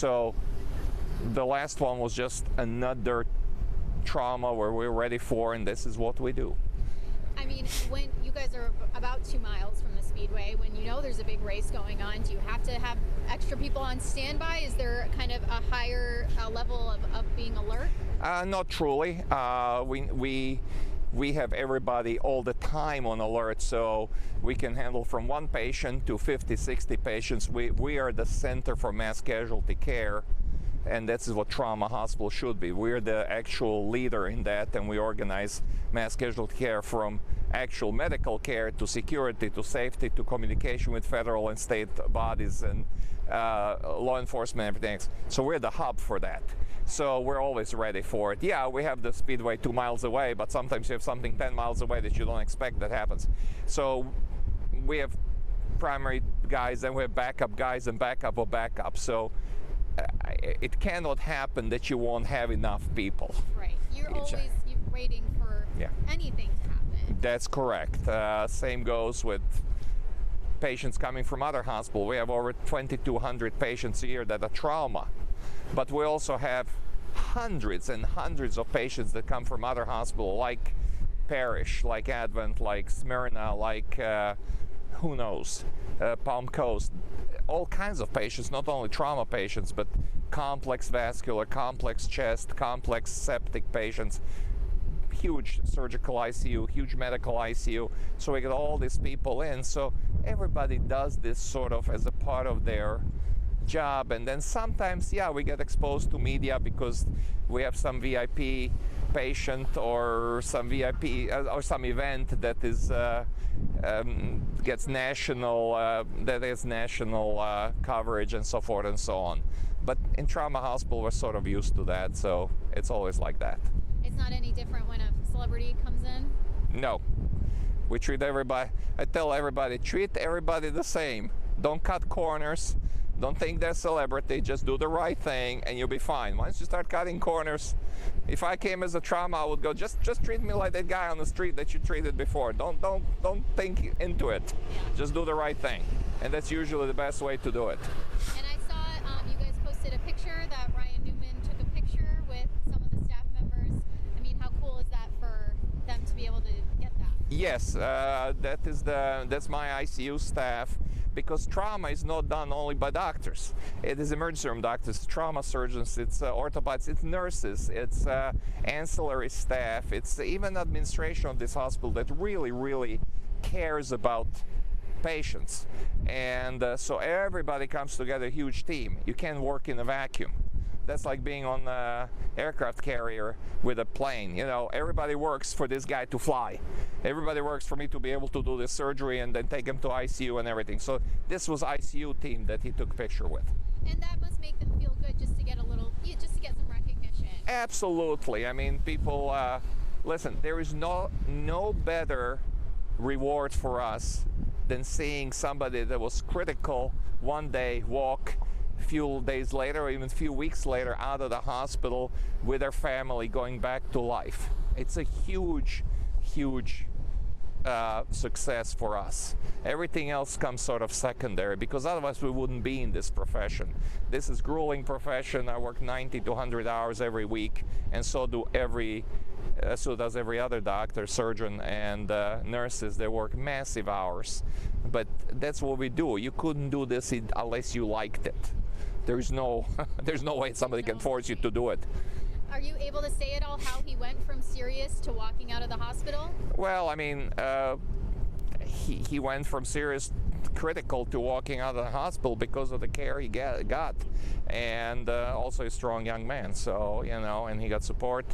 So the last one was just another trauma where we're ready for, and this is what we do. I mean, when you guys are about 2 miles from the speedway, when you know there's a big race going on, do you have to have extra people on standby? Is there kind of a higher level of being alert? Not truly. We have everybody all the time on alert, so we can handle from 1 patient to 50, 60 patients. We are the center for mass casualty care, and that's what trauma hospital should be. We're the actual leader in that, and we organize mass casualty care from actual medical care to security to safety to communication with federal and state bodies and law enforcement and everything. So we're the hub for that. So we're always ready for it. Yeah, we have the speedway 2 miles away, but sometimes you have something 10 miles away that you don't expect that happens. So we have primary guys, and we have backup guys and backup of backup. So it cannot happen that you won't have enough people. Right. You're waiting for anything to happen. That's correct. Same goes with patients coming from other hospitals. We have over 2,200 patients a year that are trauma. But we also have hundreds and hundreds of patients that come from other hospitals, like Parrish, like Advent, like Smyrna, like who knows, Palm Coast. All kinds of patients, not only trauma patients, but complex vascular, complex chest, complex septic patients, huge surgical ICU, huge medical ICU. So we get all these people in. So everybody does this sort of as a part of their job. And then sometimes, we get exposed to media because we have some VIP patient or some VIP or some event that is gets national coverage and so forth and so on. But in trauma hospital, we're sort of used to that, so it's always like that. It's not any different when a celebrity comes in? No. We treat everybody, I tell everybody, treat everybody the same. Don't cut corners. Don't think they're a celebrity. Just do the right thing and you'll be fine. Once you start cutting corners, if I came as a trauma, I would go, just treat me like that guy on the street that you treated before. Don't think into it. Yeah. Just do the right thing. And that's usually the best way to do it. And I saw you guys posted a picture that Ryan Newman took a picture with some of the staff members. I mean, how cool is that for them to be able to get that? Yes, that's my ICU staff. Because trauma is not done only by doctors. It is emergency room doctors, trauma surgeons, it's orthopedists, it's nurses, it's ancillary staff, it's even administration of this hospital that really, really cares about patients. And so everybody comes together, a huge team. You can't work in a vacuum. That's like being on an aircraft carrier with a plane. You know, everybody works for this guy to fly. Everybody works for me to be able to do this surgery and then take him to ICU and everything. So this was ICU team that he took picture with. And that must make them feel good just to get some recognition. Absolutely. I mean, people, listen, there is no better reward for us than seeing somebody that was critical one day walk few days later or even a few weeks later out of the hospital with their family going back to life. It's a huge success for us. Everything else comes sort of secondary because otherwise we wouldn't be in this profession. This is grueling profession. I work 90 to 100 hours every week, and so does every other doctor, surgeon, and nurses. They work massive hours, but that's what we do. You couldn't do this unless you liked it. There's no way somebody can force you to do it. Are you able to say at all how he went from serious to walking out of the hospital? Well, I mean, he went from serious critical to walking out of the hospital because of the care he got, and also a strong young man. So, you know, and he got support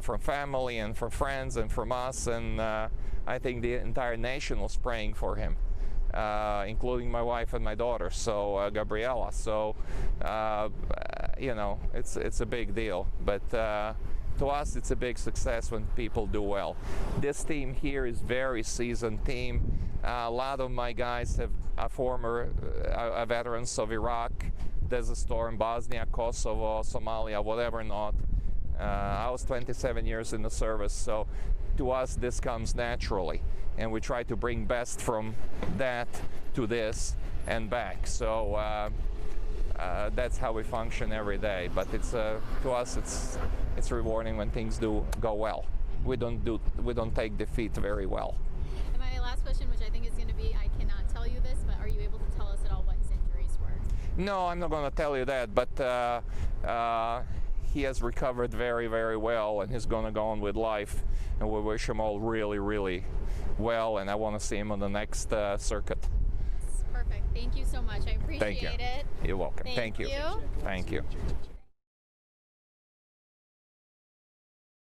from family and from friends and from us, and I think the entire nation was praying for him. Including my wife and my daughter, so Gabriella. So, you know, it's a big deal. But to us, it's a big success when people do well. This team here is very seasoned team. A lot of my guys are former veterans of Iraq, Desert Storm, Bosnia, Kosovo, Somalia, whatever not. I was 27 years in the service, so to us this comes naturally, and we try to bring best from that to this and back. So that's how we function every day. But it's to us, it's rewarding when things do go well. We don't take defeat very well. And my last question, which I think is going to be, I cannot tell you this, but are you able to tell us at all what his injuries were? No, I'm not going to tell you that, but he has recovered very, very well, and he's going to go on with life, and we wish him all really, really well, and I want to see him on the next circuit. Perfect. Thank you so much. I appreciate Thank you. it. You're welcome. Thank you. Thank you.